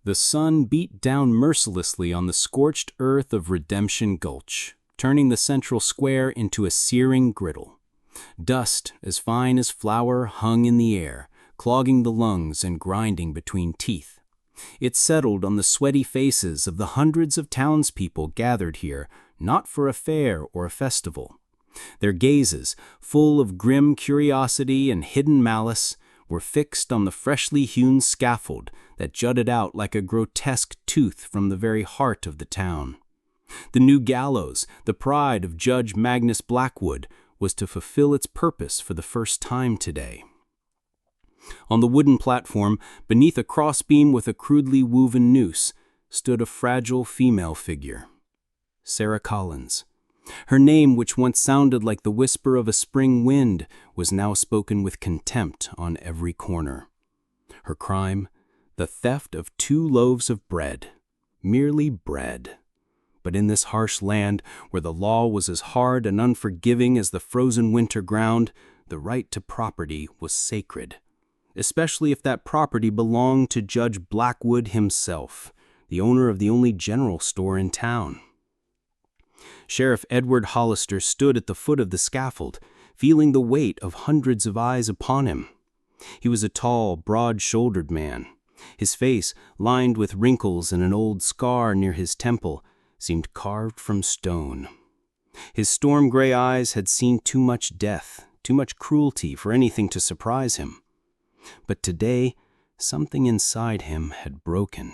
The sun beat down mercilessly on the scorched earth of Redemption Gulch, turning the central square into a searing griddle. Dust, as fine as flour, hung in the air, clogging the lungs and grinding between teeth. It settled on the sweaty faces of the hundreds of townspeople gathered here, not for a fair or a festival. Their gazes, full of grim curiosity and hidden malice, were fixed on the freshly hewn scaffold that jutted out like a grotesque tooth from the very heart of the town. The new gallows, the pride of Judge Magnus Blackwood, was to fulfill its purpose for the first time today. On the wooden platform, beneath a crossbeam with a crudely woven noose, stood a fragile female figure. Sarah Collins. Her name, which once sounded like the whisper of a spring wind, was now spoken with contempt on every corner. Her crime? The theft of 2 loaves of bread. Merely bread. But in this harsh land, where the law was as hard and unforgiving as the frozen winter ground, the right to property was sacred. Especially if that property belonged to Judge Blackwood himself, the owner of the only general store in town. Sheriff Edward Hollister stood at the foot of the scaffold, feeling the weight of hundreds of eyes upon him. He was a tall, broad-shouldered man. His face, lined with wrinkles and an old scar near his temple, seemed carved from stone. His storm-gray eyes had seen too much death, too much cruelty for anything to surprise him. But today, something inside him had broken.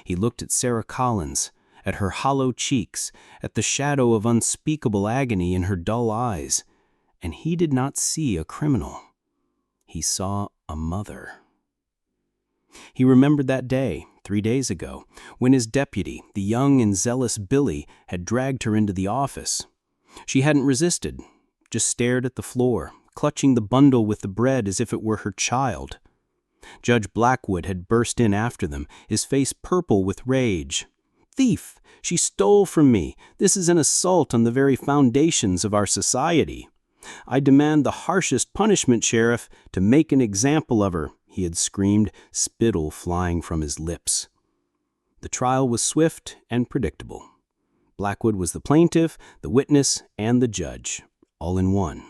He looked at Sarah Collins, at her hollow cheeks, at the shadow of unspeakable agony in her dull eyes, and he did not see a criminal. He saw a mother. He remembered that day, 3 days ago, when his deputy, the young and zealous Billy, had dragged her into the office. She hadn't resisted, just stared at the floor, clutching the bundle with the bread as if it were her child. Judge Blackwood had burst in after them, his face purple with rage. "Thief! She stole from me! This is an assault on the very foundations of our society. I demand the harshest punishment, Sheriff, to make an example of her," he had screamed, spittle flying from his lips. The trial was swift and predictable. Blackwood was the plaintiff, the witness, and the judge, all in one.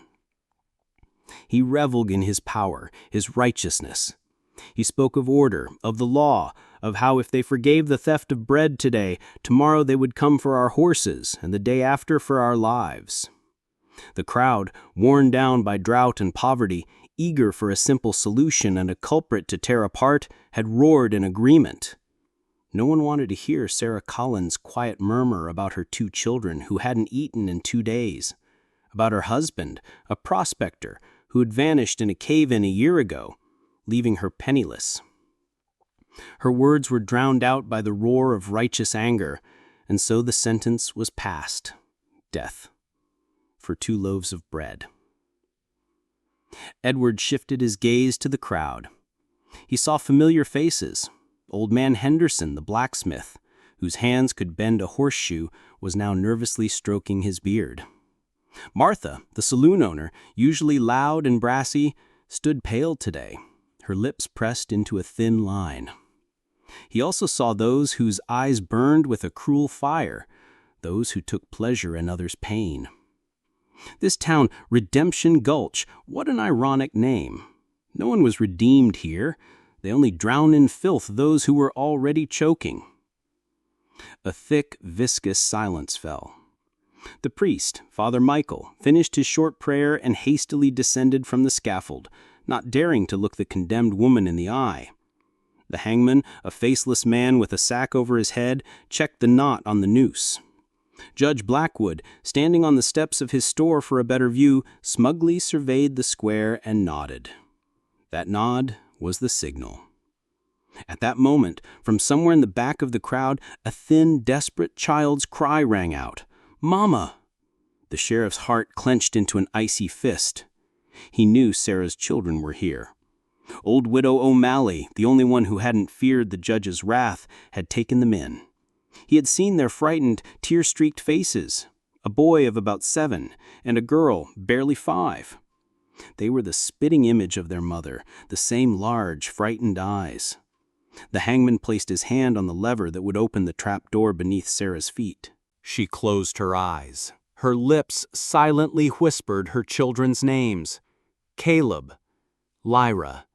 He reveled in his power, his righteousness. He spoke of order, of the law, of how if they forgave the theft of bread today, tomorrow they would come for our horses, and the day after for our lives. The crowd, worn down by drought and poverty, eager for a simple solution and a culprit to tear apart, had roared in agreement. No one wanted to hear Sarah Collins' quiet murmur about her 2 children who hadn't eaten in 2 days, about her husband, a prospector, who had vanished in a cave-in a year ago, leaving her penniless. Her words were drowned out by the roar of righteous anger, and so the sentence was passed: death, for 2 loaves of bread. Edward shifted his gaze to the crowd. He saw familiar faces. Old man Henderson, the blacksmith, whose hands could bend a horseshoe, was now nervously stroking his beard. Martha, the saloon owner, usually loud and brassy, stood pale today, her lips pressed into a thin line. He also saw those whose eyes burned with a cruel fire, those who took pleasure in others' pain. This town, Redemption Gulch, what an ironic name. No one was redeemed here. They only drown in filth those who were already choking. A thick, viscous silence fell. The priest, Father Michael, finished his short prayer and hastily descended from the scaffold, not daring to look the condemned woman in the eye. The hangman, a faceless man with a sack over his head, checked the knot on the noose. Judge Blackwood, standing on the steps of his store for a better view, smugly surveyed the square and nodded. That nod was the signal. At that moment, from somewhere in the back of the crowd, a thin, desperate child's cry rang out. "Mama!" The sheriff's heart clenched into an icy fist. He knew Sarah's children were here. Old Widow O'Malley, the only one who hadn't feared the judge's wrath, had taken them in. He had seen their frightened, tear-streaked faces, a boy of about 7 and a girl barely 5. They were the spitting image of their mother, the same large, frightened eyes. The hangman placed his hand on the lever that would open the trap door beneath Sarah's feet. She closed her eyes. Her lips silently whispered her children's names: Caleb, Lyra.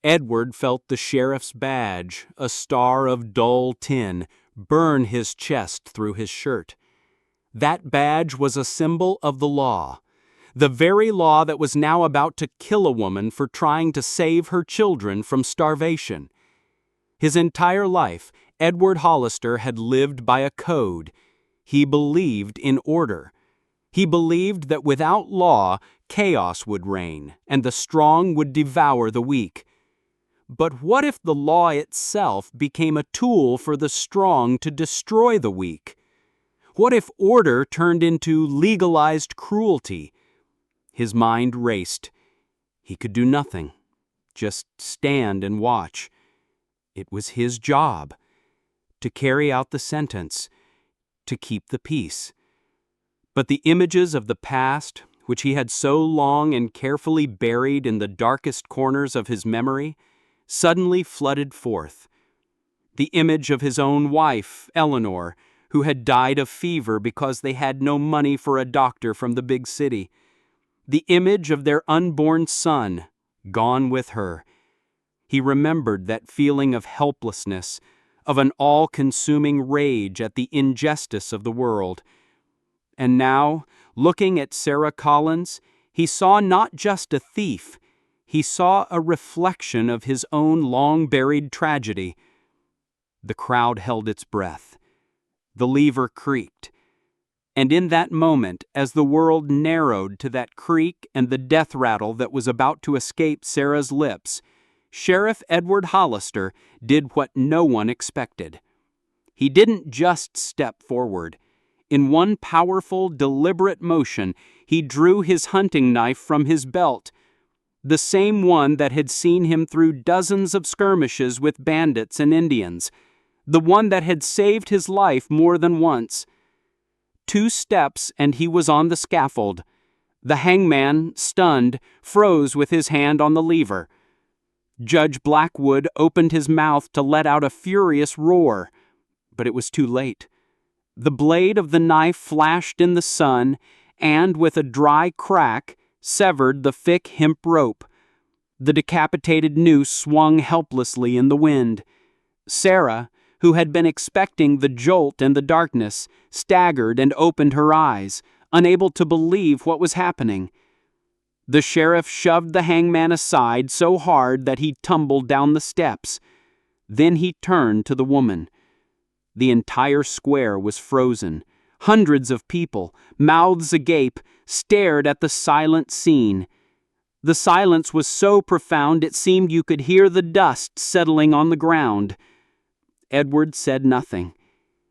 Edward felt the sheriff's badge, a star of dull tin, burn his chest through his shirt. That badge was a symbol of the law, the very law that was now about to kill a woman for trying to save her children from starvation. His entire life, Edward Hollister had lived by a code. He believed in order. He believed that without law, chaos would reign, and the strong would devour the weak. But what if the law itself became a tool for the strong to destroy the weak? What if order turned into legalized cruelty? His mind raced. He could do nothing, just stand and watch. It was his job to carry out the sentence, to keep the peace. But the images of the past, which he had so long and carefully buried in the darkest corners of his memory, suddenly flooded forth. The image of his own wife, Eleanor, who had died of fever because they had no money for a doctor from the big city. The image of their unborn son, gone with her. He remembered that feeling of helplessness, of an all-consuming rage at the injustice of the world. And now, looking at Sarah Collins, he saw not just a thief, he saw a reflection of his own long-buried tragedy. The crowd held its breath. The lever creaked. And in that moment, as the world narrowed to that creak and the death rattle that was about to escape Sarah's lips, Sheriff Edward Hollister did what no one expected. He didn't just step forward. In one powerful, deliberate motion, he drew his hunting knife from his belt, the same one that had seen him through dozens of skirmishes with bandits and Indians, the one that had saved his life more than once. 2 steps and he was on the scaffold. The hangman, stunned, froze with his hand on the lever. Judge Blackwood opened his mouth to let out a furious roar, but it was too late. The blade of the knife flashed in the sun and, with a dry crack, severed the thick hemp rope. The decapitated noose swung helplessly in the wind. Sarah, who had been expecting the jolt and the darkness, staggered and opened her eyes, unable to believe what was happening. The sheriff shoved the hangman aside so hard that he tumbled down the steps. Then he turned to the woman. The entire square was frozen. Hundreds of people, mouths agape, stared at the silent scene. The silence was so profound it seemed you could hear the dust settling on the ground. Edward said nothing.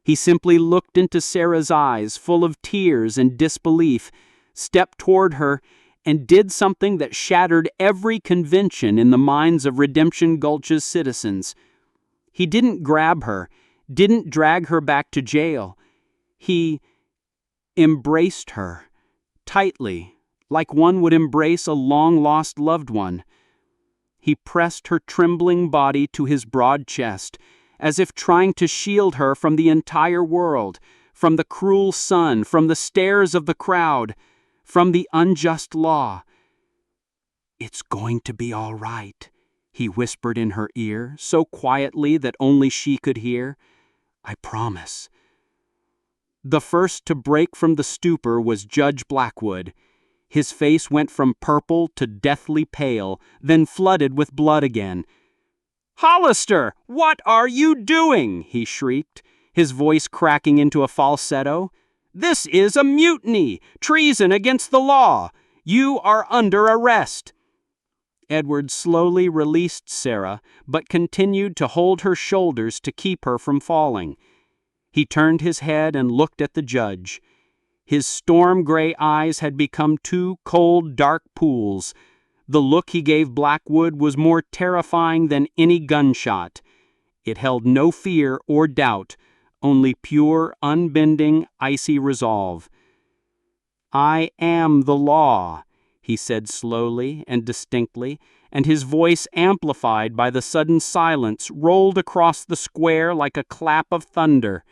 He simply looked into Sarah's eyes, full of tears and disbelief, stepped toward her, and did something that shattered every convention in the minds of Redemption Gulch's citizens. He didn't grab her, didn't drag her back to jail. He embraced her, tightly, like one would embrace a long-lost loved one. He pressed her trembling body to his broad chest, as if trying to shield her from the entire world, from the cruel sun, from the stares of the crowd, from the unjust law. "It's going to be all right," he whispered in her ear, so quietly that only she could hear. "I promise." The first to break from the stupor was Judge Blackwood. His face went from purple to deathly pale, then flooded with blood again. "Hollister, what are you doing?" he shrieked, his voice cracking into a falsetto. "This is a mutiny, treason against the law. You are under arrest." Edward slowly released Sarah, but continued to hold her shoulders to keep her from falling. He turned his head and looked at the judge. His storm-gray eyes had become 2 cold, dark pools. The look he gave Blackwood was more terrifying than any gunshot. It held no fear or doubt, only pure, unbending, icy resolve. "I am the law," he said slowly and distinctly, and his voice, amplified by the sudden silence, rolled across the square like a clap of thunder.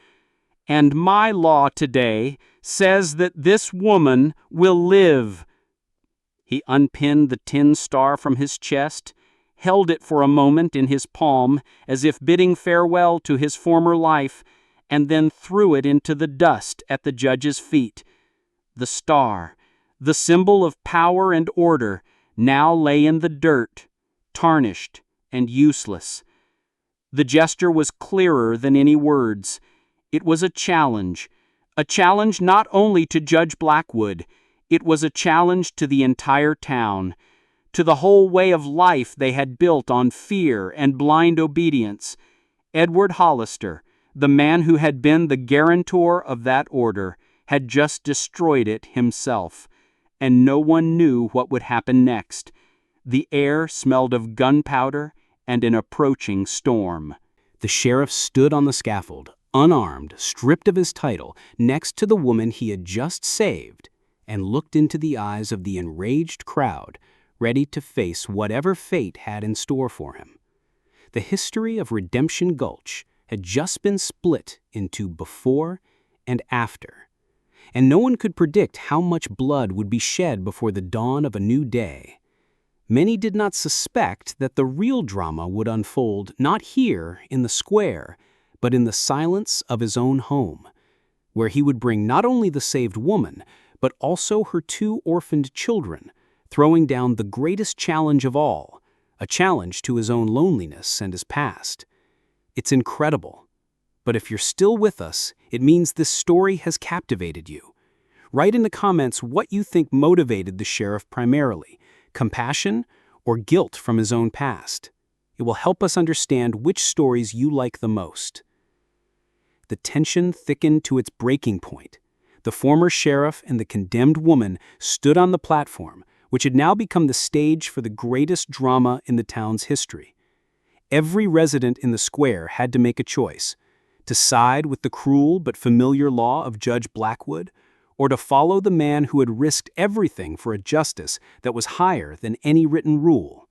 "And my law today says that this woman will live." He unpinned the tin star from his chest, held it for a moment in his palm as if bidding farewell to his former life, and then threw it into the dust at the judge's feet. The star, the symbol of power and order, now lay in the dirt, tarnished and useless. The gesture was clearer than any words. It was a challenge not only to Judge Blackwood, it was a challenge to the entire town, to the whole way of life they had built on fear and blind obedience. Edward Hollister, the man who had been the guarantor of that order, had just destroyed it himself, and no one knew what would happen next. The air smelled of gunpowder and an approaching storm. The sheriff stood on the scaffold, unarmed, stripped of his title, next to the woman he had just saved, and looked into the eyes of the enraged crowd, ready to face whatever fate had in store for him. The history of Redemption Gulch had just been split into before and after, and no one could predict how much blood would be shed before the dawn of a new day. Many did not suspect that the real drama would unfold not here in the square, but in the silence of his own home, where he would bring not only the saved woman, but also her 2 orphaned children, throwing down the greatest challenge of all, a challenge to his own loneliness and his past. It's incredible. But if you're still with us, it means this story has captivated you. Write in the comments what you think motivated the sheriff primarily, compassion or guilt from his own past. It will help us understand which stories you like the most. The tension thickened to its breaking point. The former sheriff and the condemned woman stood on the platform, which had now become the stage for the greatest drama in the town's history. Every resident in the square had to make a choice: to side with the cruel but familiar law of Judge Blackwood, or to follow the man who had risked everything for a justice that was higher than any written rule.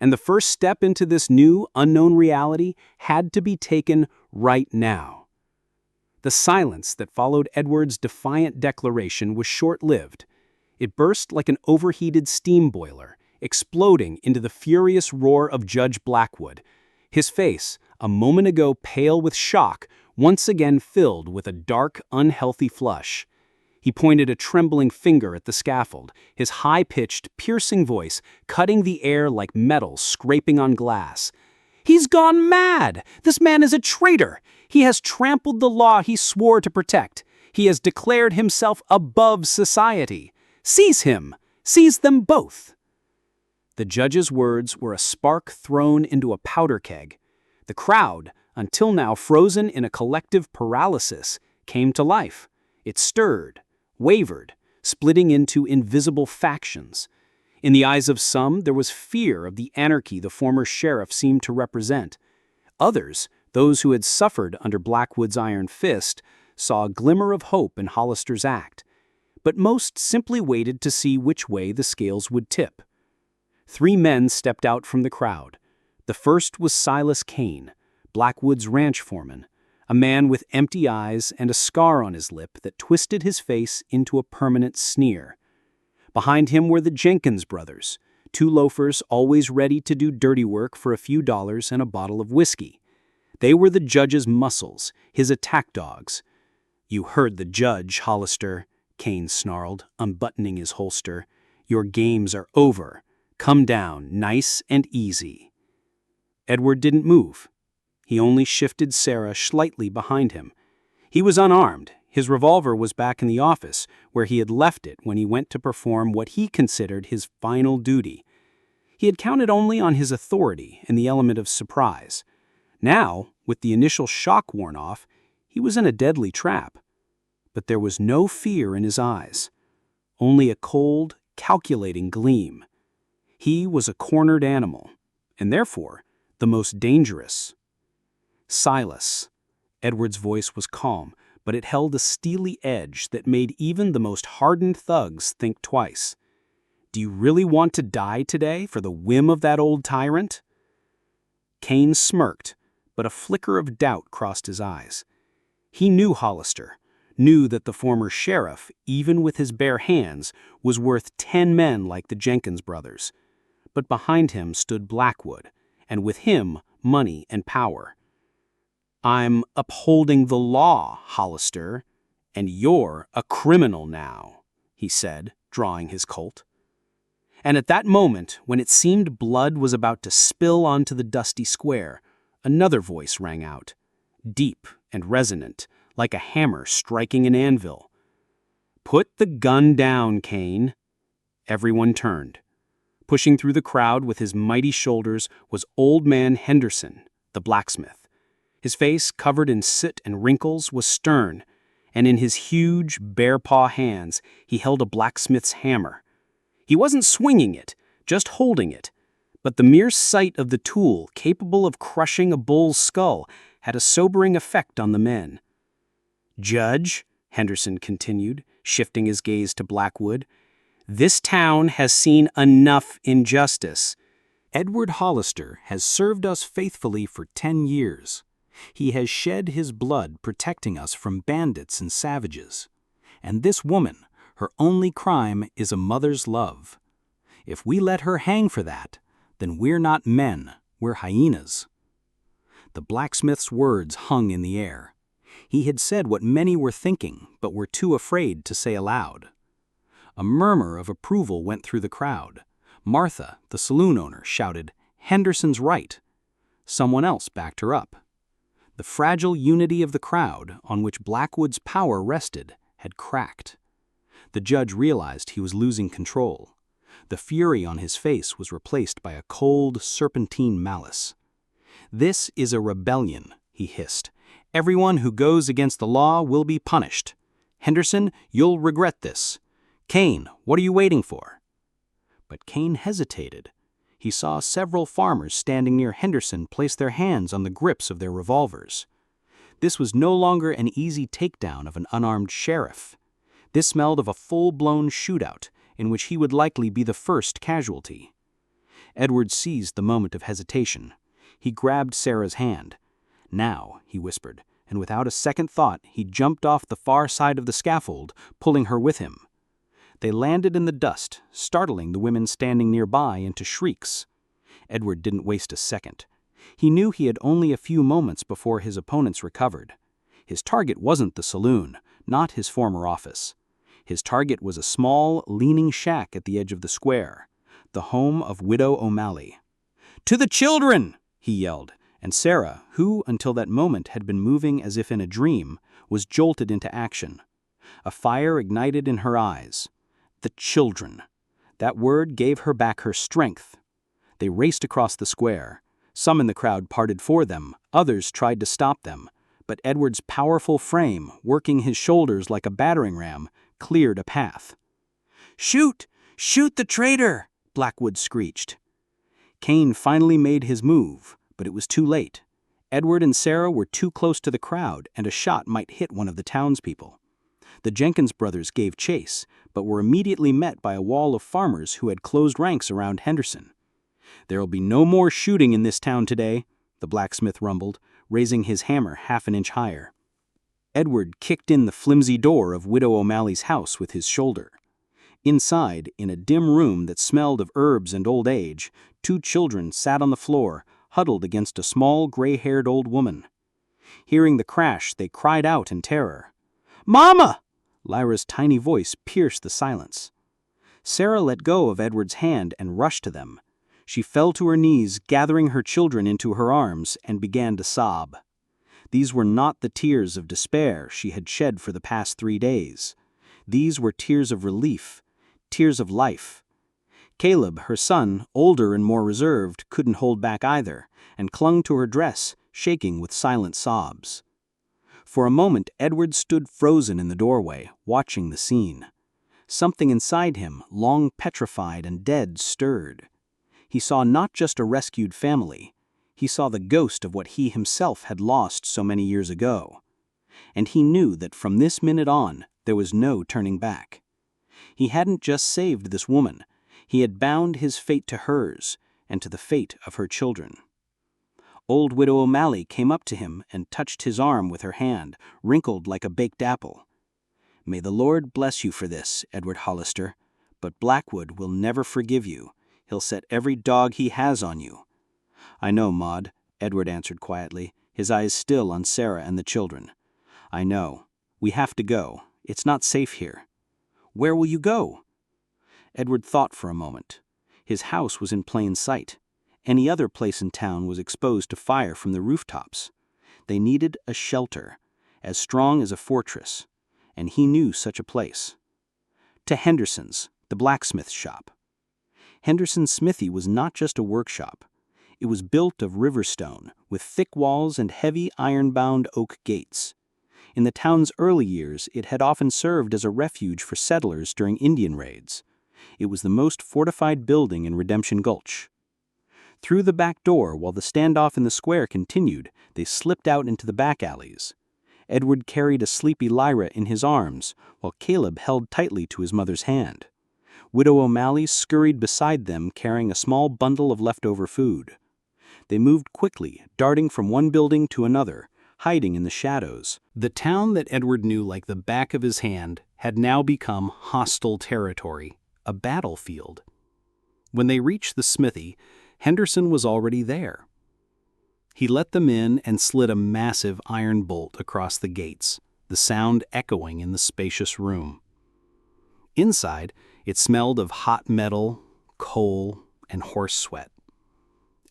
And the first step into this new, unknown reality had to be taken right now. The silence that followed Edward's defiant declaration was short-lived. It burst like an overheated steam boiler, exploding into the furious roar of Judge Blackwood. His face, a moment ago pale with shock, once again filled with a dark, unhealthy flush. He pointed a trembling finger at the scaffold, his high-pitched, piercing voice cutting the air like metal scraping on glass. "He's gone mad! This man is a traitor! He has trampled the law he swore to protect. He has declared himself above society. Seize him! Seize them both!" The judge's words were a spark thrown into a powder keg. The crowd, until now frozen in a collective paralysis, came to life. It stirred, wavered, splitting into invisible factions. In the eyes of some, there was fear of the anarchy the former sheriff seemed to represent. Others, those who had suffered under Blackwood's iron fist, saw a glimmer of hope in Hollister's act. But most simply waited to see which way the scales would tip. 3 men stepped out from the crowd. The first was Silas Kane, Blackwood's ranch foreman, a man with empty eyes and a scar on his lip that twisted his face into a permanent sneer. Behind him were the Jenkins brothers, 2 loafers always ready to do dirty work for a few dollars and a bottle of whiskey. They were the judge's muscles, his attack dogs. "You heard the judge, Hollister," Kane snarled, unbuttoning his holster. "Your games are over. Come down, nice and easy." Edward didn't move. He only shifted Sarah slightly behind him. He was unarmed. His revolver was back in the office, where he had left it when he went to perform what he considered his final duty. He had counted only on his authority and the element of surprise. Now, with the initial shock worn off, he was in a deadly trap. But there was no fear in his eyes, only a cold, calculating gleam. He was a cornered animal, and therefore the most dangerous. "Silas." Edward's voice was calm, but it held a steely edge that made even the most hardened thugs think twice. Do you really want to die today for the whim of that old tyrant?" Cain smirked, but a flicker of doubt crossed his eyes. He knew Hollister, knew that the former sheriff, even with his bare hands, was worth 10 men like the Jenkins brothers. But behind him stood Blackwood, and with him, money and power. "I'm upholding the law, Hollister, and you're a criminal now," he said, drawing his Colt. And at that moment, when it seemed blood was about to spill onto the dusty square, another voice rang out, deep and resonant, like a hammer striking an anvil. "Put the gun down, Cain." Everyone turned. Pushing through the crowd with his mighty shoulders was Old Man Henderson, the blacksmith. His face, covered in soot and wrinkles, was stern, and in his huge, bare-paw hands he held a blacksmith's hammer. He wasn't swinging it, just holding it, but the mere sight of the tool capable of crushing a bull's skull had a sobering effect on the men. "Judge," Henderson continued, shifting his gaze to Blackwood, "this town has seen enough injustice. Edward Hollister has served us faithfully for 10 years. He has shed his blood protecting us from bandits and savages. And this woman, her only crime is a mother's love. If we let her hang for that, then we're not men, we're hyenas." The blacksmith's words hung in the air. He had said what many were thinking, but were too afraid to say aloud. A murmur of approval went through the crowd. Martha, the saloon owner, shouted, "Henderson's right." Someone else backed her up. The fragile unity of the crowd, on which Blackwood's power rested, had cracked. The judge realized he was losing control. The fury on his face was replaced by a cold, serpentine malice. "This is a rebellion," he hissed. "Everyone who goes against the law will be punished. Henderson, you'll regret this. Cain, what are you waiting for?" But Cain hesitated. He saw several farmers standing near Henderson place their hands on the grips of their revolvers. This was no longer an easy takedown of an unarmed sheriff. This smelled of a full-blown shootout, in which he would likely be the first casualty. Edward seized the moment of hesitation. He grabbed Sarah's hand. "Now," he whispered, and without a second thought, he jumped off the far side of the scaffold, pulling her with him. They landed in the dust, startling the women standing nearby into shrieks. Edward didn't waste a second. He knew he had only a few moments before his opponents recovered. His target wasn't the saloon, not his former office. His target was a small, leaning shack at the edge of the square, the home of Widow O'Malley. "To the children!" he yelled, and Sarah, who until that moment had been moving as if in a dream, was jolted into action. A fire ignited in her eyes. The children. That word gave her back her strength. They raced across the square. Some in the crowd parted for them, others tried to stop them, but Edward's powerful frame, working his shoulders like a battering ram, cleared a path. "Shoot! Shoot the traitor!" Blackwood screeched. Cain finally made his move, but it was too late. Edward and Sarah were too close to the crowd, and a shot might hit one of the townspeople. The Jenkins brothers gave chase, but were immediately met by a wall of farmers who had closed ranks around Henderson. "There'll be no more shooting in this town today," the blacksmith rumbled, raising his hammer half an inch higher. Edward kicked in the flimsy door of Widow O'Malley's house with his shoulder. Inside, in a dim room that smelled of herbs and old age, 2 children sat on the floor, huddled against a small, gray-haired old woman. Hearing the crash, they cried out in terror. "Mama!" Lyra's tiny voice pierced the silence. Sarah let go of Edward's hand and rushed to them. She fell to her knees, gathering her children into her arms, and began to sob. These were not the tears of despair she had shed for the past 3 days. These were tears of relief, tears of life. Caleb, her son, older and more reserved, couldn't hold back either, and clung to her dress, shaking with silent sobs. For a moment, Edward stood frozen in the doorway, watching the scene. Something inside him, long petrified and dead, stirred. He saw not just a rescued family. He saw the ghost of what he himself had lost so many years ago. And he knew that from this minute on, there was no turning back. He hadn't just saved this woman. He had bound his fate to hers and to the fate of her children. Old Widow O'Malley came up to him and touched his arm with her hand, wrinkled like a baked apple. "May the Lord bless you for this, Edward Hollister, but Blackwood will never forgive you. He'll set every dog he has on you." "I know, Maud," Edward answered quietly, his eyes still on Sarah and the children. "I know. We have to go. It's not safe here." "Where will you go?" Edward thought for a moment. His house was in plain sight. Any other place in town was exposed to fire from the rooftops. They needed a shelter, as strong as a fortress, and he knew such a place. To Henderson's, the blacksmith shop. Henderson's smithy was not just a workshop. It was built of river stone, with thick walls and heavy iron-bound oak gates. In the town's early years, it had often served as a refuge for settlers during Indian raids. It was the most fortified building in Redemption Gulch. Through the back door, while the standoff in the square continued, they slipped out into the back alleys. Edward carried a sleepy Lyra in his arms, while Caleb held tightly to his mother's hand. Widow O'Malley scurried beside them, carrying a small bundle of leftover food. They moved quickly, darting from one building to another, hiding in the shadows. The town that Edward knew like the back of his hand had now become hostile territory, a battlefield. When they reached the smithy, Henderson was already there. He let them in and slid a massive iron bolt across the gates, the sound echoing in the spacious room. Inside, it smelled of hot metal, coal, and horse sweat.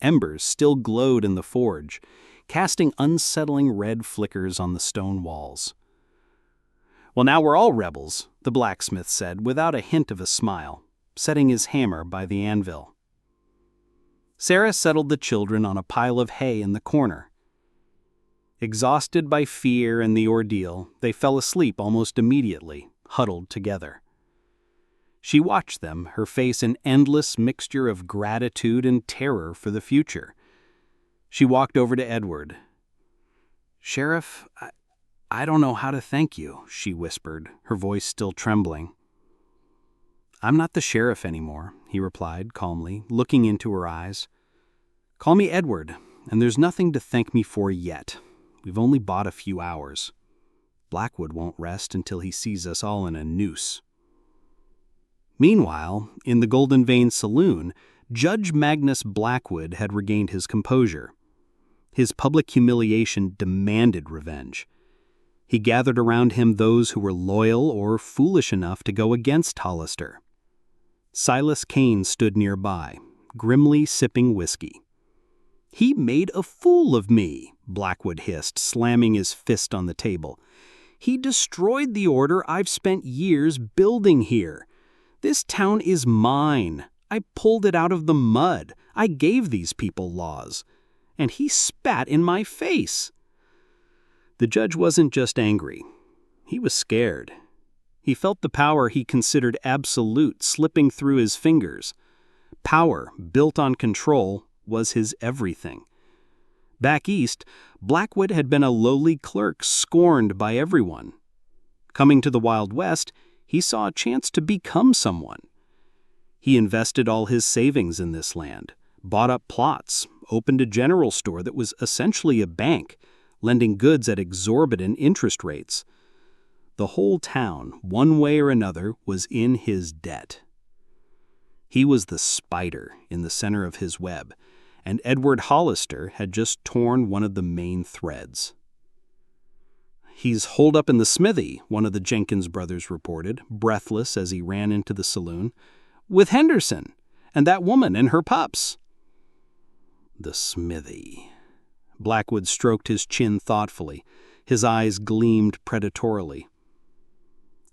Embers still glowed in the forge, casting unsettling red flickers on the stone walls. "Well, now we're all rebels," the blacksmith said without a hint of a smile, setting his hammer by the anvil. Sarah settled the children on a pile of hay in the corner. Exhausted by fear and the ordeal, they fell asleep almost immediately, huddled together. She watched them, her face an endless mixture of gratitude and terror for the future. She walked over to Edward. "Sheriff, I don't know how to thank you," she whispered, her voice still trembling. "I'm not the sheriff anymore," he replied calmly, looking into her eyes. "Call me Edward, and there's nothing to thank me for yet. We've only bought a few hours. Blackwood won't rest until he sees us all in a noose." Meanwhile, in the Golden Vein saloon, Judge Magnus Blackwood had regained his composure. His public humiliation demanded revenge. He gathered around him those who were loyal or foolish enough to go against Hollister. Silas Kane stood nearby, grimly sipping whiskey. "He made a fool of me," Blackwood hissed, slamming his fist on the table. "He destroyed the order I've spent years building here. This town is mine. I pulled it out of the mud. I gave these people laws. And he spat in my face." The judge wasn't just angry. He was scared. He felt the power he considered absolute slipping through his fingers. Power, built on control, was his everything. Back east, Blackwood had been a lowly clerk scorned by everyone. Coming to the Wild West, he saw a chance to become someone. He invested all his savings in this land, bought up plots, opened a general store that was essentially a bank, lending goods at exorbitant interest rates. The whole town, one way or another, was in his debt. He was the spider in the center of his web, and Edward Hollister had just torn one of the main threads. "He's holed up in the smithy," one of the Jenkins brothers reported, breathless as he ran into the saloon, "with Henderson, and that woman and her pups." The smithy. Blackwood stroked his chin thoughtfully. His eyes gleamed predatorily.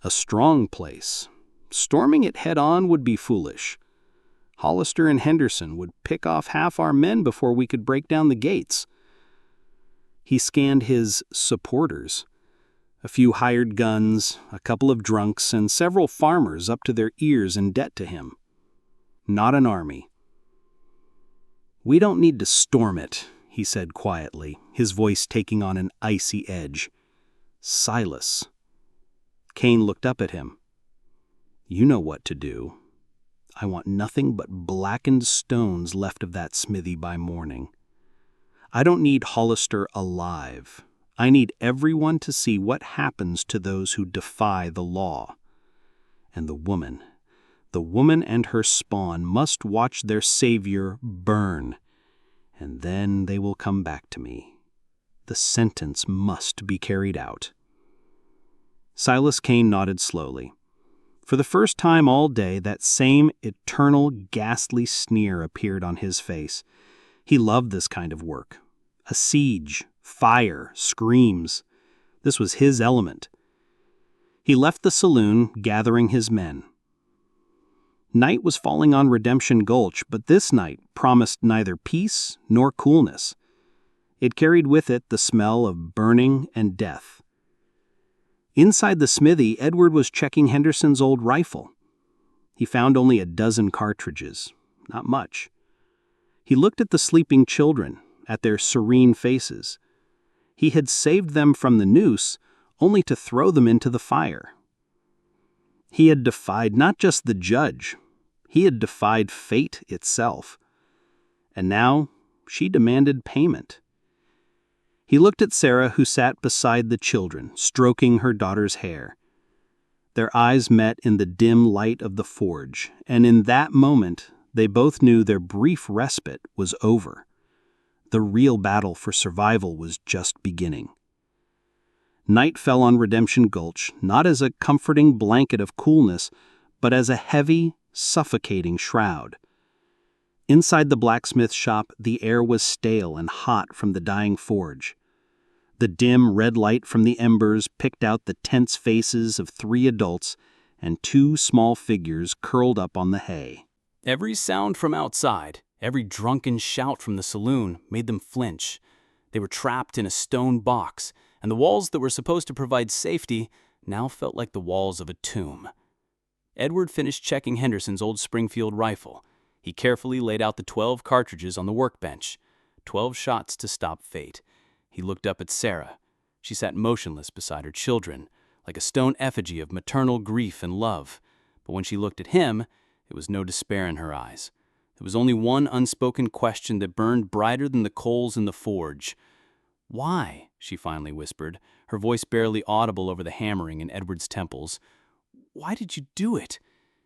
A strong place. Storming it head-on would be foolish. Hollister and Henderson would pick off half our men before we could break down the gates. He scanned his supporters. A few hired guns, a couple of drunks, and several farmers up to their ears in debt to him. Not an army. "We don't need to storm it," he said quietly, his voice taking on an icy edge. "Silas." Kane looked up at him. "You know what to do." I want nothing but blackened stones left of that smithy by morning. I don't need Hollister alive. I need everyone to see what happens to those who defy the law. And the woman and her spawn must watch their savior burn, and then they will come back to me. The sentence must be carried out." Silas Kane nodded slowly. For the first time all day, that same eternal, ghastly sneer appeared on his face. He loved this kind of work. A siege, fire, screams. This was his element. He left the saloon, gathering his men. Night was falling on Redemption Gulch, but this night promised neither peace nor coolness. It carried with it the smell of burning and death. Inside the smithy, Edward was checking Henderson's old rifle. He found only a dozen cartridges, not much. He looked at the sleeping children, at their serene faces. He had saved them from the noose, only to throw them into the fire. He had defied not just the judge, he had defied fate itself. And now she demanded payment. He looked at Sarah, who sat beside the children, stroking her daughter's hair. Their eyes met in the dim light of the forge, and in that moment they both knew their brief respite was over. The real battle for survival was just beginning. Night fell on Redemption Gulch, not as a comforting blanket of coolness, but as a heavy, suffocating shroud. Inside the blacksmith shop, the air was stale and hot from the dying forge. The dim red light from the embers picked out the tense faces of 3 adults and 2 small figures curled up on the hay. Every sound from outside, every drunken shout from the saloon made them flinch. They were trapped in a stone box, and the walls that were supposed to provide safety now felt like the walls of a tomb. Edward finished checking Henderson's old Springfield rifle. He carefully laid out the 12 cartridges on the workbench. 12 shots to stop fate. He looked up at Sarah. She sat motionless beside her children, like a stone effigy of maternal grief and love. But when she looked at him, it was no despair in her eyes. There was only one unspoken question that burned brighter than the coals in the forge. "Why?" she finally whispered, her voice barely audible over the hammering in Edward's temples. "Why did you do it?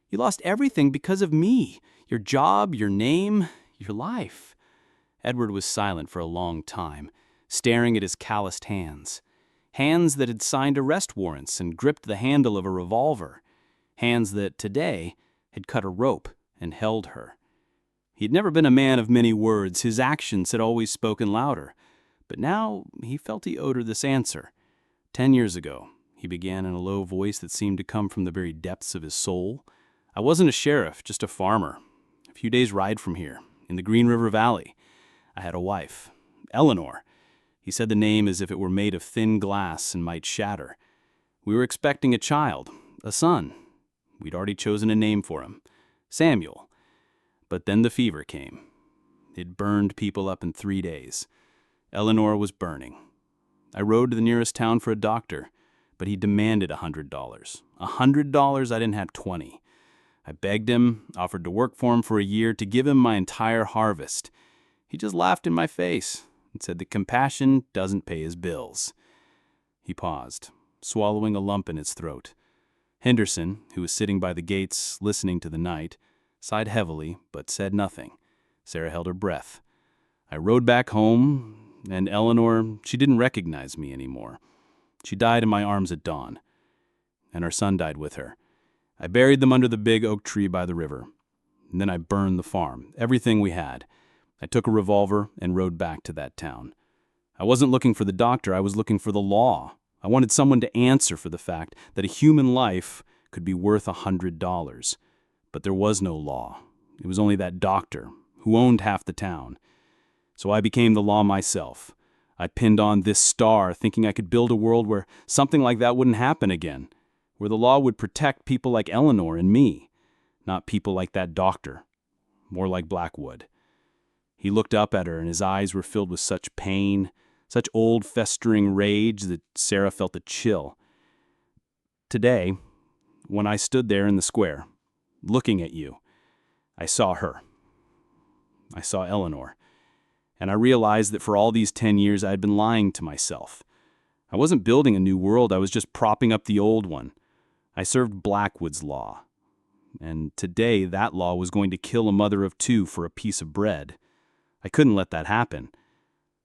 You lost everything because of me. Your job, your name, your life." Edward was silent for a long time, staring at his calloused hands. Hands that had signed arrest warrants and gripped the handle of a revolver. Hands that, today, had cut a rope and held her. He had never been a man of many words. His actions had always spoken louder. But now he felt he owed her this answer. 10 years ago, he began in a low voice that seemed to come from the very depths of his soul. "I wasn't a sheriff, just a farmer. A few days' ride from here, in the Green River Valley. I had a wife, Eleanor." He said the name as if it were made of thin glass and might shatter. "We were expecting a child, a son. We'd already chosen a name for him, Samuel. But then the fever came. It burned people up in 3 days. Eleanor was burning. I rode to the nearest town for a doctor, but he demanded $100. $100, I didn't have 20. I begged him, offered to work for him for a year to give him my entire harvest. He just laughed in my face and said that compassion doesn't pay his bills." He paused, swallowing a lump in his throat. Henderson, who was sitting by the gates listening to the night, sighed heavily but said nothing. Sarah held her breath. I rode back home, and Eleanor, she didn't recognize me anymore. She died in my arms at dawn, and our son died with her. I buried them under the big oak tree by the river. And then I burned the farm, everything we had. I took a revolver and rode back to that town. I wasn't looking for the doctor, I was looking for the law. I wanted someone to answer for the fact that a human life could be worth $100. But there was no law. It was only that doctor, who owned half the town. So I became the law myself. I pinned on this star, thinking I could build a world where something like that wouldn't happen again, where the law would protect people like Eleanor and me, not people like that doctor, more like Blackwood. He looked up at her, and his eyes were filled with such pain, such old festering rage that Sarah felt a chill. Today, when I stood there in the square, looking at you, I saw her. I saw Eleanor. And I realized that for all these 10 years I had been lying to myself. I wasn't building a new world, I was just propping up the old one. I served Blackwood's law. And today that law was going to kill a mother of 2 for a piece of bread. I couldn't let that happen.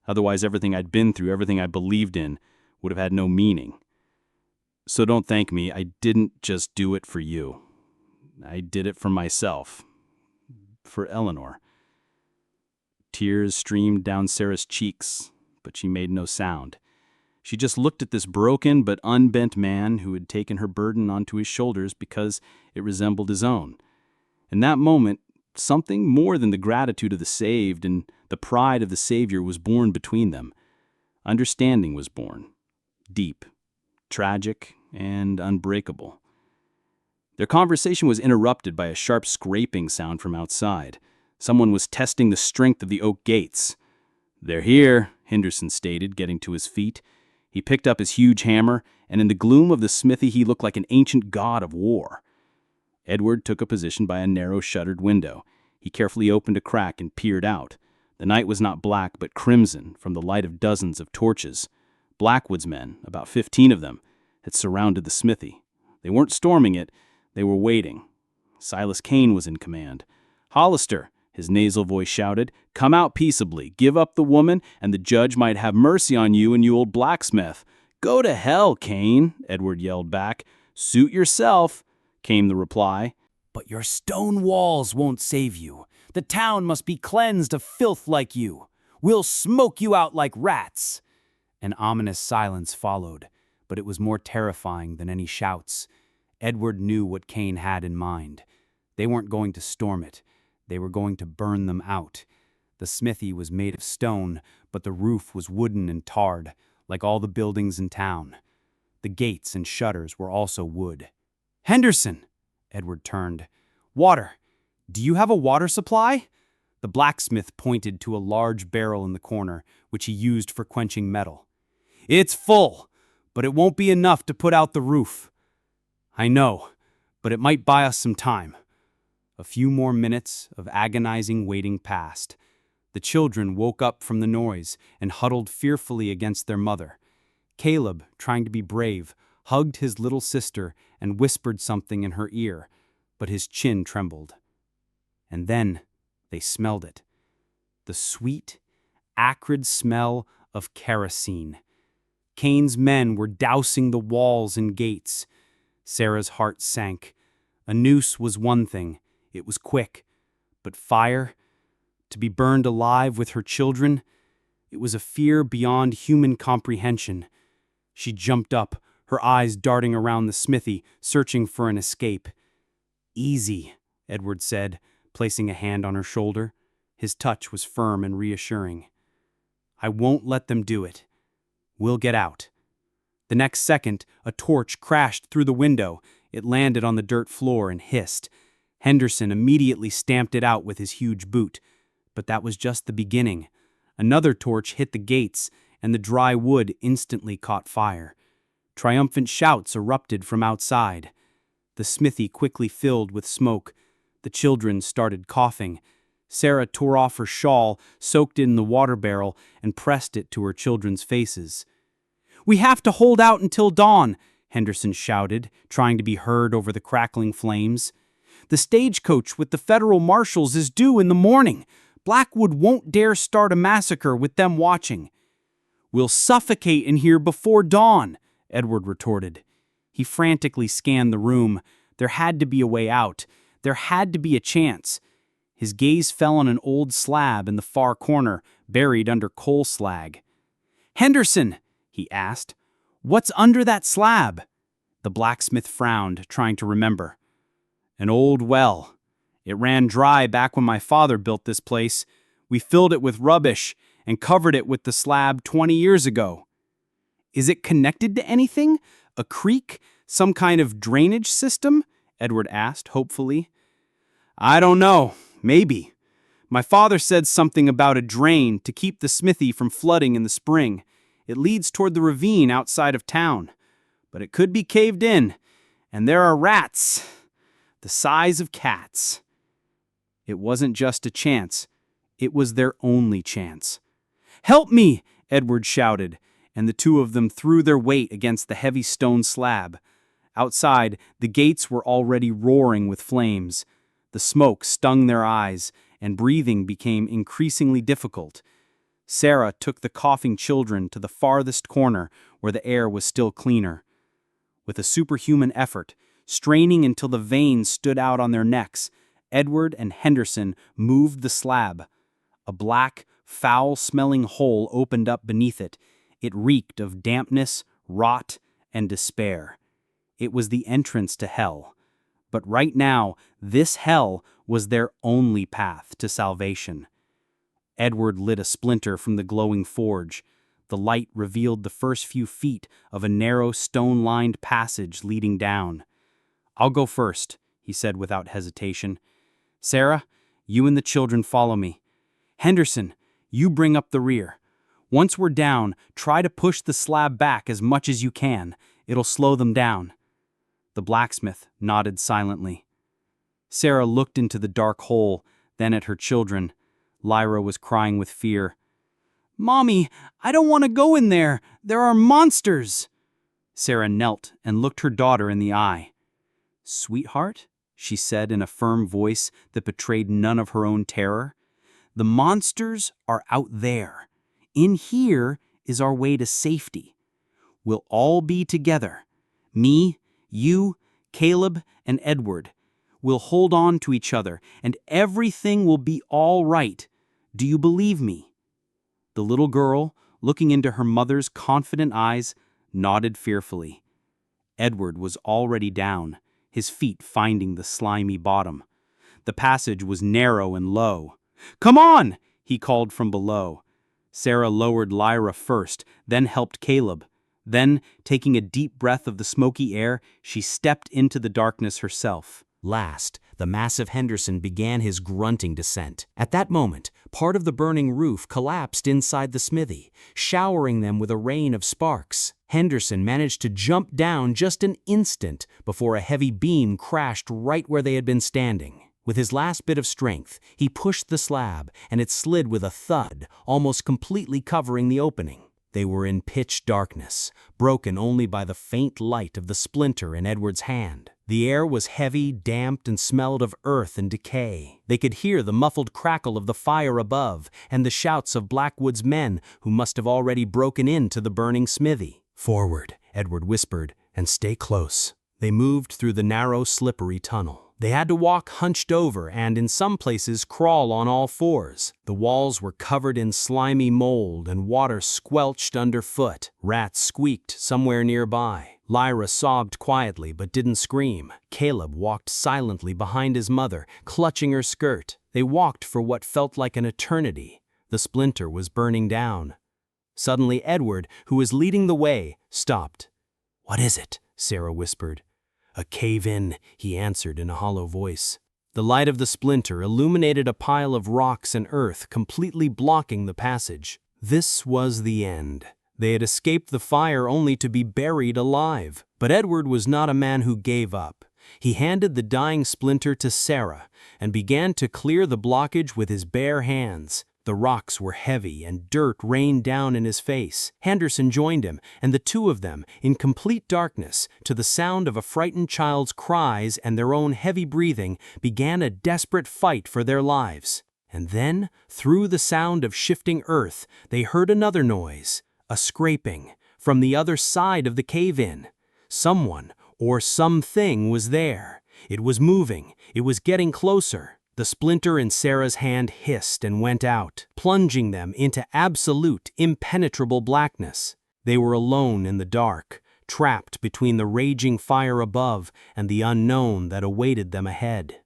Otherwise everything I'd been through, everything I believed in, would have had no meaning. So don't thank me, I didn't just do it for you. I did it for myself. For Eleanor. Tears streamed down Sarah's cheeks, but she made no sound. She just looked at this broken but unbent man who had taken her burden onto his shoulders because it resembled his own. In that moment, something more than the gratitude of the saved and the pride of the Savior was born between them. Understanding was born. Deep, tragic, and unbreakable. Their conversation was interrupted by a sharp scraping sound from outside. Someone was testing the strength of the oak gates. "They're here," Henderson stated, getting to his feet. He picked up his huge hammer, and in the gloom of the smithy he looked like an ancient god of war. Edward took a position by a narrow shuttered window. He carefully opened a crack and peered out. The night was not black but crimson from the light of dozens of torches. Blackwood's men, about 15 of them, had surrounded the smithy. They weren't storming it, they were waiting. Silas Kane was in command. "Hollister," his nasal voice shouted, "come out peaceably, give up the woman, and the judge might have mercy on you and you old blacksmith." "Go to hell, Kane," Edward yelled back. "Suit yourself," came the reply. "But your stone walls won't save you. The town must be cleansed of filth like you. We'll smoke you out like rats." An ominous silence followed, but it was more terrifying than any shouts. Edward knew what Kane had in mind. They weren't going to storm it. They were going to burn them out. The smithy was made of stone, but the roof was wooden and tarred, like all the buildings in town. The gates and shutters were also wood. "Henderson!" Edward turned. "Water. Do you have a water supply?" The blacksmith pointed to a large barrel in the corner, which he used for quenching metal. "It's full, but it won't be enough to put out the roof." "I know, but it might buy us some time." A few more minutes of agonizing waiting passed. The children woke up from the noise and huddled fearfully against their mother. Caleb, trying to be brave, hugged his little sister and whispered something in her ear, but his chin trembled. And then they smelled it. The sweet, acrid smell of kerosene. Kane's men were dousing the walls and gates. Sarah's heart sank. A noose was one thing. It was quick. But fire, to be burned alive with her children, it was a fear beyond human comprehension. She jumped up, her eyes darting around the smithy, searching for an escape. "Easy," Edward said, placing a hand on her shoulder. His touch was firm and reassuring. "I won't let them do it. We'll get out." The next second, a torch crashed through the window. It landed on the dirt floor and hissed. Henderson immediately stamped it out with his huge boot. But that was just the beginning. Another torch hit the gates, and the dry wood instantly caught fire. Triumphant shouts erupted from outside. The smithy quickly filled with smoke. The children started coughing. Sarah tore off her shawl, soaked it in the water barrel, and pressed it to her children's faces. "We have to hold out until dawn," Henderson shouted, trying to be heard over the crackling flames. "The stagecoach with the federal marshals is due in the morning. Blackwood won't dare start a massacre with them watching." "We'll suffocate in here before dawn," Edward retorted. He frantically scanned the room. There had to be a way out. There had to be a chance. His gaze fell on an old slab in the far corner, buried under coal slag. "Henderson," he asked, "what's under that slab?" The blacksmith frowned, trying to remember. "An old well. It ran dry back when my father built this place. We filled it with rubbish and covered it with the slab 20 years ago." "Is it connected to anything? A creek? Some kind of drainage system?" Edward asked, hopefully. "I don't know. Maybe. My father said something about a drain to keep the smithy from flooding in the spring. It leads toward the ravine outside of town. But it could be caved in, and there are rats, the size of cats." It wasn't just a chance. It was their only chance. "Help me!" Edward shouted, and the two of them threw their weight against the heavy stone slab. Outside, the gates were already roaring with flames. The smoke stung their eyes, and breathing became increasingly difficult. Sarah took the coughing children to the farthest corner where the air was still cleaner. With a superhuman effort, straining until the veins stood out on their necks, Edward and Henderson moved the slab. A black, foul-smelling hole opened up beneath it. It reeked of dampness, rot, and despair. It was the entrance to hell. But right now, this hell was their only path to salvation. Edward lit a splinter from the glowing forge. The light revealed the first few feet of a narrow stone-lined passage leading down. "I'll go first," he said without hesitation. "Sarah, you and the children follow me. Henderson, you bring up the rear. Once we're down, try to push the slab back as much as you can. It'll slow them down." The blacksmith nodded silently. Sarah looked into the dark hole, then at her children. Lyra was crying with fear. "Mommy, I don't want to go in there. There are monsters." Sarah knelt and looked her daughter in the eye. "Sweetheart," she said in a firm voice that betrayed none of her own terror, "the monsters are out there. In here is our way to safety. We'll all be together. Me, you, Caleb, and Edward. We'll hold on to each other, and everything will be all right. Do you believe me?" The little girl, looking into her mother's confident eyes, nodded fearfully. Edward was already down, his feet finding the slimy bottom. The passage was narrow and low. "Come on!" he called from below. Sarah lowered Lyra first, then helped Caleb. Then, taking a deep breath of the smoky air, she stepped into the darkness herself. Last, the massive Henderson began his grunting descent. At that moment, part of the burning roof collapsed inside the smithy, showering them with a rain of sparks. Henderson managed to jump down just an instant before a heavy beam crashed right where they had been standing. With his last bit of strength, he pushed the slab, and it slid with a thud, almost completely covering the opening. They were in pitch darkness, broken only by the faint light of the splinter in Edward's hand. The air was heavy, damp, and smelled of earth and decay. They could hear the muffled crackle of the fire above and the shouts of Blackwood's men who must have already broken into the burning smithy. "Forward," Edward whispered, "and stay close." They moved through the narrow, slippery tunnel. They had to walk hunched over and, in some places, crawl on all fours. The walls were covered in slimy mold and water squelched underfoot. Rats squeaked somewhere nearby. Lyra sobbed quietly but didn't scream. Caleb walked silently behind his mother, clutching her skirt. They walked for what felt like an eternity. The splinter was burning down. Suddenly Edward, who was leading the way, stopped. "What is it?" Sarah whispered. "A cave-in," he answered in a hollow voice. The light of the splinter illuminated a pile of rocks and earth, completely blocking the passage. This was the end. They had escaped the fire only to be buried alive. But Edward was not a man who gave up. He handed the dying splinter to Sarah and began to clear the blockage with his bare hands. The rocks were heavy and dirt rained down in his face. Henderson joined him, and the two of them, in complete darkness, to the sound of a frightened child's cries and their own heavy breathing, began a desperate fight for their lives. And then, through the sound of shifting earth, they heard another noise, a scraping, from the other side of the cave-in. Someone, or something, was there. It was moving. It was getting closer. The splinter in Sarah's hand hissed and went out, plunging them into absolute, impenetrable blackness. They were alone in the dark, trapped between the raging fire above and the unknown that awaited them ahead.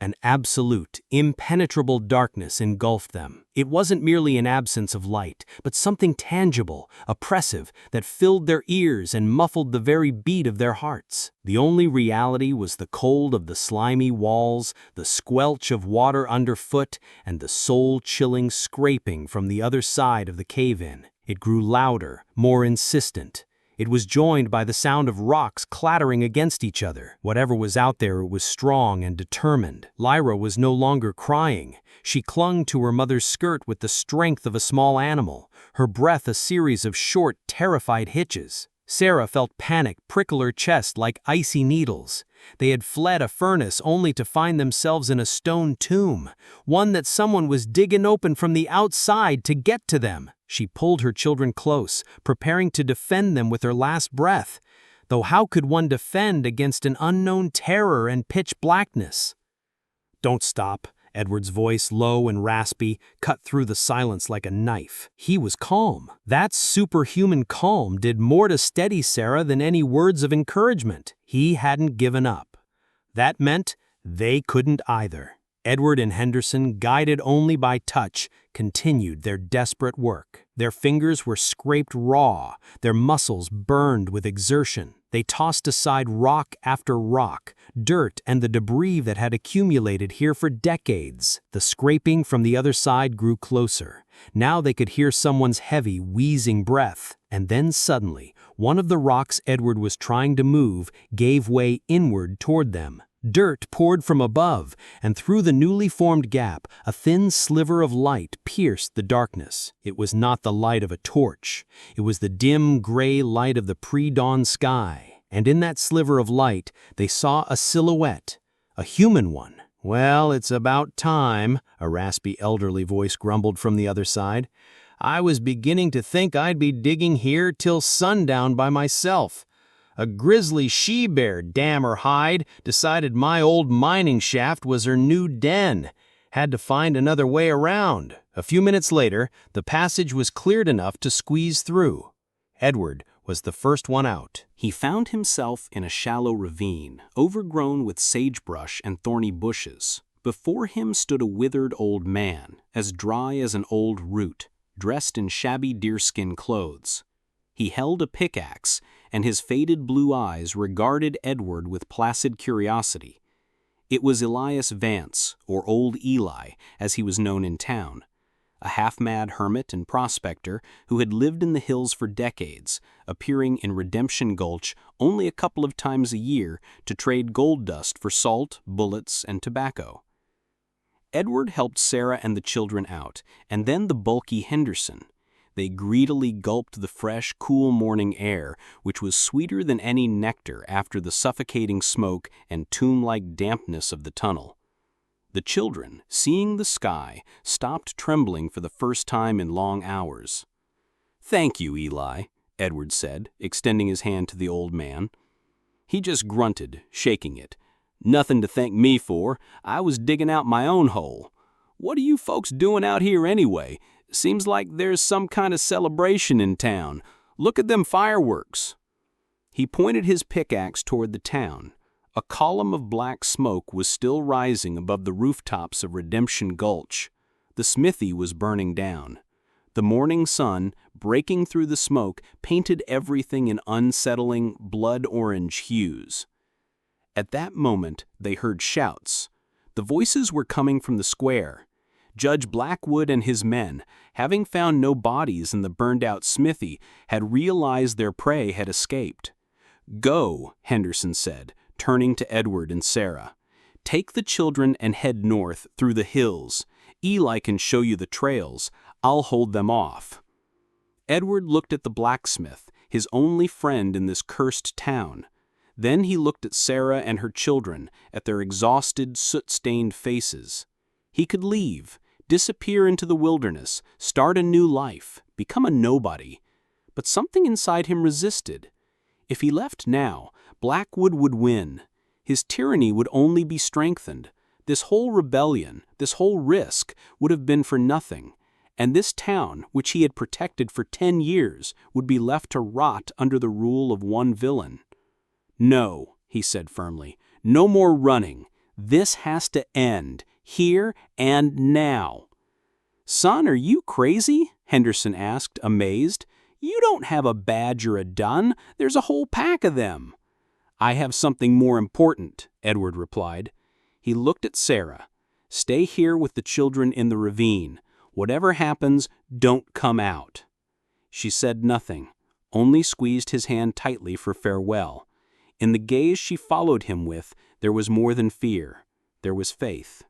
An absolute, impenetrable darkness engulfed them. It wasn't merely an absence of light, but something tangible, oppressive, that filled their ears and muffled the very beat of their hearts. The only reality was the cold of the slimy walls, the squelch of water underfoot, and the soul-chilling scraping from the other side of the cave-in. It grew louder, more insistent. It was joined by the sound of rocks clattering against each other. Whatever was out there, it was strong and determined. Lyra was no longer crying. She clung to her mother's skirt with the strength of a small animal, her breath a series of short, terrified hitches. Sarah felt panic prickle her chest like icy needles. They had fled a furnace only to find themselves in a stone tomb, one that someone was digging open from the outside to get to them. She pulled her children close, preparing to defend them with her last breath. Though how could one defend against an unknown terror and pitch blackness? "Don't stop." Edward's voice, low and raspy, cut through the silence like a knife. He was calm. That superhuman calm did more to steady Sarah than any words of encouragement. He hadn't given up. That meant they couldn't either. Edward and Henderson, guided only by touch, continued their desperate work. Their fingers were scraped raw, their muscles burned with exertion. They tossed aside rock after rock, dirt and the debris that had accumulated here for decades. The scraping from the other side grew closer. Now they could hear someone's heavy, wheezing breath. And then suddenly, one of the rocks Edward was trying to move gave way inward toward them. Dirt poured from above, and through the newly formed gap, a thin sliver of light pierced the darkness. It was not the light of a torch. It was the dim, gray light of the pre-dawn sky. And in that sliver of light, they saw a silhouette, a human one. "Well, it's about time," a raspy elderly voice grumbled from the other side. "I was beginning to think I'd be digging here till sundown by myself. A grizzly she-bear, damn her hide, decided my old mining shaft was her new den. Had to find another way around." A few minutes later, the passage was cleared enough to squeeze through. Edward was the first one out. He found himself in a shallow ravine, overgrown with sagebrush and thorny bushes. Before him stood a withered old man, as dry as an old root, dressed in shabby deerskin clothes. He held a pickaxe, and his faded blue eyes regarded Edward with placid curiosity. It was Elias Vance, or Old Eli, as he was known in town, a half-mad hermit and prospector who had lived in the hills for decades, appearing in Redemption Gulch only a couple of times a year to trade gold dust for salt, bullets, and tobacco. Edward helped Sarah and the children out, and then the bulky Henderson. They greedily gulped the fresh, cool morning air, which was sweeter than any nectar after the suffocating smoke and tomb-like dampness of the tunnel. The children, seeing the sky, stopped trembling for the first time in long hours. "Thank you, Eli," Edward said, extending his hand to the old man. He just grunted, shaking it. "Nothing to thank me for. I was digging out my own hole. What are you folks doing out here anyway? Seems like there's some kind of celebration in town. Look at them fireworks." He pointed his pickaxe toward the town. A column of black smoke was still rising above the rooftops of Redemption Gulch. The smithy was burning down. The morning sun, breaking through the smoke, painted everything in unsettling, blood-orange hues. At that moment, they heard shouts. The voices were coming from the square. Judge Blackwood and his men, having found no bodies in the burned-out smithy, had realized their prey had escaped. "Go," Henderson said, turning to Edward and Sarah. "Take the children and head north through the hills. Eli can show you the trails. I'll hold them off." Edward looked at the blacksmith, his only friend in this cursed town. Then he looked at Sarah and her children, at their exhausted, soot-stained faces. He could leave, disappear into the wilderness, start a new life, become a nobody. But something inside him resisted. If he left now, Blackwood would win. His tyranny would only be strengthened. This whole rebellion, this whole risk, would have been for nothing. And this town, which he had protected for 10 years, would be left to rot under the rule of one villain. "No," he said firmly, "no more running. This has to end, here and now." "Son, are you crazy?" Henderson asked, amazed. "You don't have a badge or a dun. There's a whole pack of them." "I have something more important," Edward replied. He looked at Sarah. "Stay here with the children in the ravine. Whatever happens, don't come out." She said nothing, only squeezed his hand tightly for farewell. In the gaze she followed him with, there was more than fear. There was faith.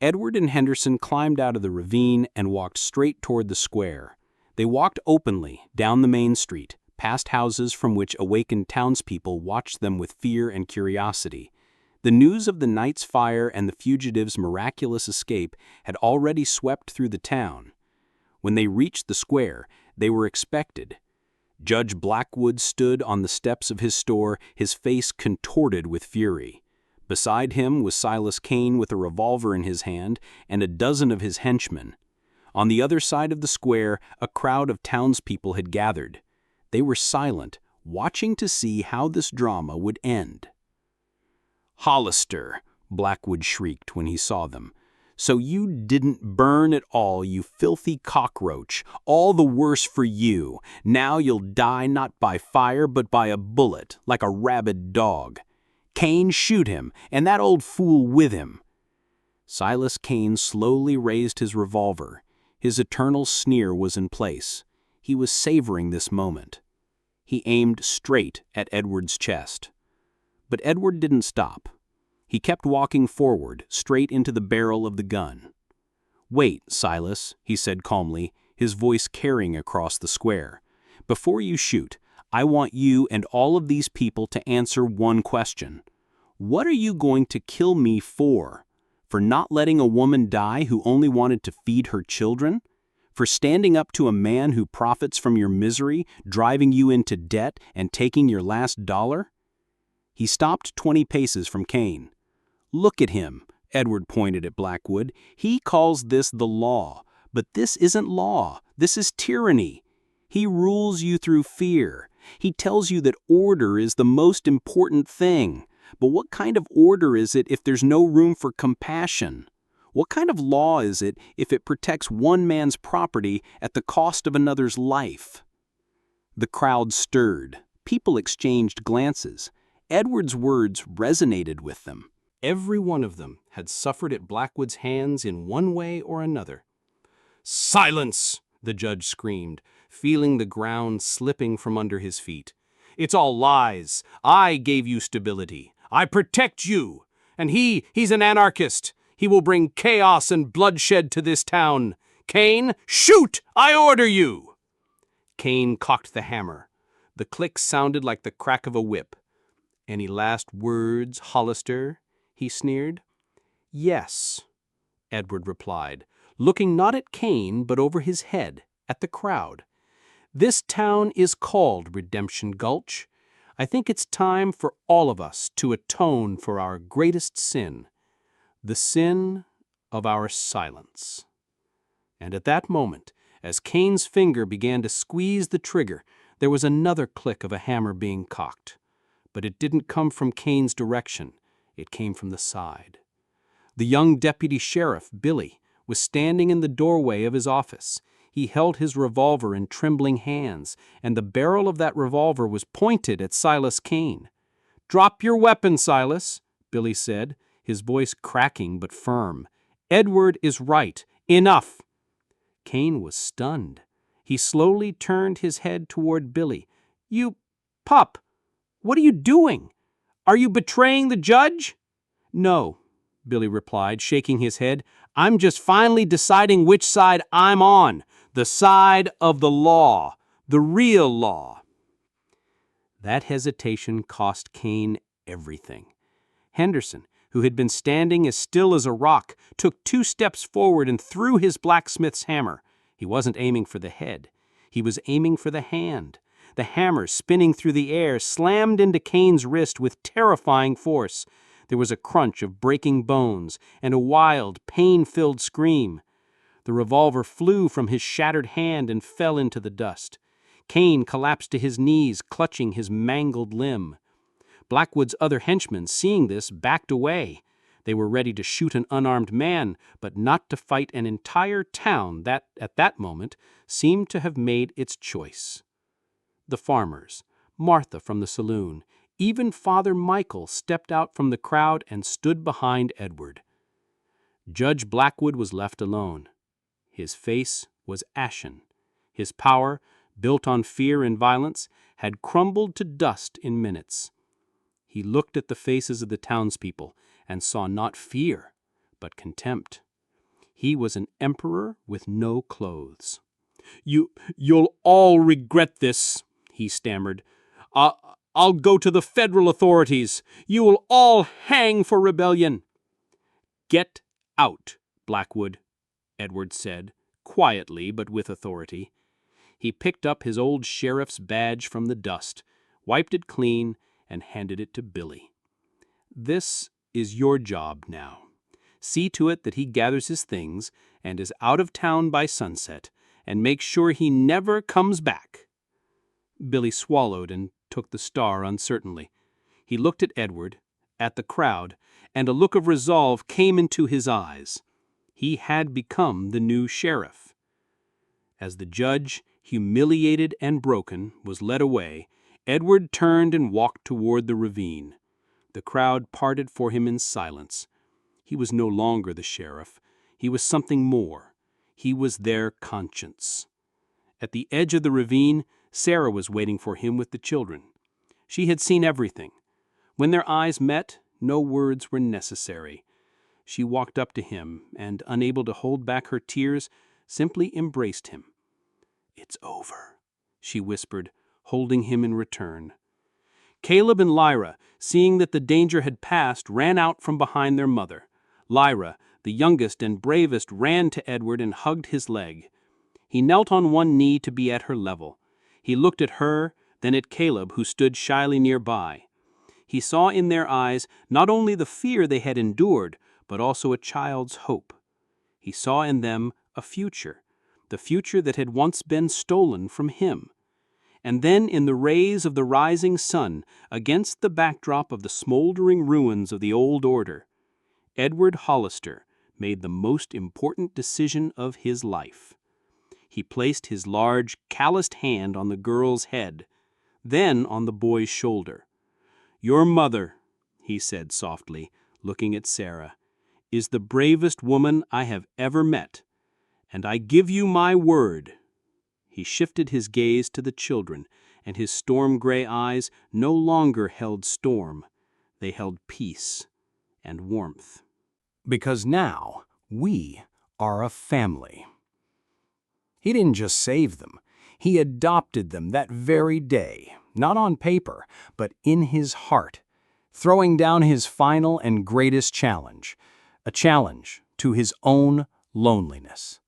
Edward and Henderson climbed out of the ravine and walked straight toward the square. They walked openly, down the main street, past houses from which awakened townspeople watched them with fear and curiosity. The news of the night's fire and the fugitives' miraculous escape had already swept through the town. When they reached the square, they were expected. Judge Blackwood stood on the steps of his store, his face contorted with fury. Beside him was Silas Kane with a revolver in his hand and a dozen of his henchmen. On the other side of the square, a crowd of townspeople had gathered. They were silent, watching to see how this drama would end. "Hollister," Blackwood shrieked when he saw them. "So you didn't burn at all, you filthy cockroach. All the worse for you. Now you'll die not by fire but by a bullet, like a rabid dog. Kane, shoot him, and that old fool with him." Silas Kane slowly raised his revolver. His eternal sneer was in place. He was savoring this moment. He aimed straight at Edward's chest. But Edward didn't stop. He kept walking forward, straight into the barrel of the gun. "Wait, Silas," he said calmly, his voice carrying across the square. "Before you shoot, I want you and all of these people to answer one question. What are you going to kill me for? For not letting a woman die who only wanted to feed her children? For standing up to a man who profits from your misery, driving you into debt and taking your last dollar?" He stopped 20 paces from Kane. "Look at him," Edward pointed at Blackwood. "He calls this the law, but this isn't law. This is tyranny. He rules you through fear. He tells you that order is the most important thing. But what kind of order is it if there's no room for compassion? What kind of law is it if it protects one man's property at the cost of another's life?" The crowd stirred. People exchanged glances. Edward's words resonated with them. Every one of them had suffered at Blackwood's hands in one way or another. "Silence!" the judge screamed, feeling the ground slipping from under his feet. "It's all lies. I gave you stability. I protect you. And he's an anarchist. He will bring chaos and bloodshed to this town. Kane, shoot! I order you!" Kane cocked the hammer. The click sounded like the crack of a whip. "Any last words, Hollister?" he sneered. "Yes," Edward replied, looking not at Kane but over his head, at the crowd. "This town is called Redemption Gulch. I think it's time for all of us to atone for our greatest sin, the sin of our silence." And at that moment, as Kane's finger began to squeeze the trigger, there was another click of a hammer being cocked. But it didn't come from Kane's direction. It came from the side. The young deputy sheriff, Billy, was standing in the doorway of his office. He held his revolver in trembling hands, and the barrel of that revolver was pointed at Silas Kane. "Drop your weapon, Silas," Billy said, his voice cracking but firm. "Edward is right. Enough!" Kane was stunned. He slowly turned his head toward Billy. "You pup! What are you doing? Are you betraying the judge?" "No," Billy replied, shaking his head. "I'm just finally deciding which side I'm on. The side of the law. The real law." That hesitation cost Kane everything. Henderson, who had been standing as still as a rock, took 2 steps forward and threw his blacksmith's hammer. He wasn't aiming for the head. He was aiming for the hand. The hammer, spinning through the air, slammed into Kane's wrist with terrifying force. There was a crunch of breaking bones and a wild, pain-filled scream. The revolver flew from his shattered hand and fell into the dust. Kane collapsed to his knees, clutching his mangled limb. Blackwood's other henchmen, seeing this, backed away. They were ready to shoot an unarmed man, but not to fight an entire town that, at that moment, seemed to have made its choice. The farmers, Martha from the saloon, even Father Michael stepped out from the crowd and stood behind Edward. Judge Blackwood was left alone. His face was ashen. His power, built on fear and violence, had crumbled to dust in minutes. He looked at the faces of the townspeople and saw not fear, but contempt. He was an emperor with no clothes. You'll all regret this," he stammered. I'll go to the federal authorities. You will all hang for rebellion." "Get out, Blackwood," Edward said, quietly but with authority. He picked up his old sheriff's badge from the dust, wiped it clean, and handed it to Billy. "This is your job now. See to it that he gathers his things and is out of town by sunset, and make sure he never comes back." Billy swallowed and took the star uncertainly. He looked at Edward, at the crowd, and a look of resolve came into his eyes. He had become the new sheriff. As the judge, humiliated and broken, was led away, Edward turned and walked toward the ravine. The crowd parted for him in silence. He was no longer the sheriff. He was something more. He was their conscience. At the edge of the ravine, Sarah was waiting for him with the children. She had seen everything. When their eyes met, no words were necessary. She walked up to him and, unable to hold back her tears, simply embraced him. "It's over," she whispered, holding him in return. Caleb and Lyra, seeing that the danger had passed, ran out from behind their mother. Lyra, the youngest and bravest, ran to Edward and hugged his leg. He knelt on one knee to be at her level. He looked at her, then at Caleb, who stood shyly nearby. He saw in their eyes not only the fear they had endured, but also a child's hope. He saw in them a future, the future that had once been stolen from him. And then in the rays of the rising sun, against the backdrop of the smoldering ruins of the old order, Edward Hollister made the most important decision of his life. He placed his large, calloused hand on the girl's head, then on the boy's shoulder. "Your mother," he said softly, looking at Sarah, "is the bravest woman I have ever met, and I give you my word." He shifted his gaze to the children, and his storm-gray eyes no longer held storm. They held peace and warmth. Because now we are a family. He didn't just save them. He adopted them that very day, not on paper, but in his heart, throwing down his final and greatest challenge, a challenge to his own loneliness.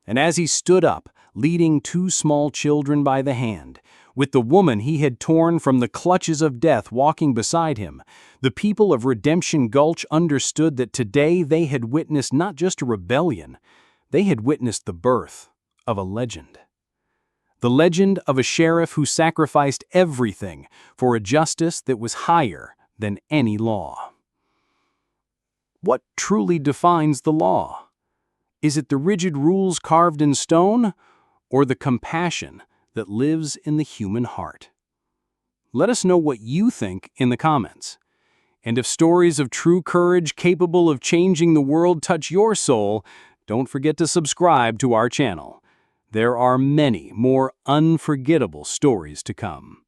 And as he stood up, leading two small children by the hand, with the woman he had torn from the clutches of death walking beside him, the people of Redemption Gulch understood that today they had witnessed not just a rebellion, they had witnessed the birth of a legend. The legend of a sheriff who sacrificed everything for a justice that was higher than any law. What truly defines the law? Is it the rigid rules carved in stone, or the compassion that lives in the human heart? Let us know what you think in the comments. And if stories of true courage capable of changing the world touch your soul, don't forget to subscribe to our channel. There are many more unforgettable stories to come.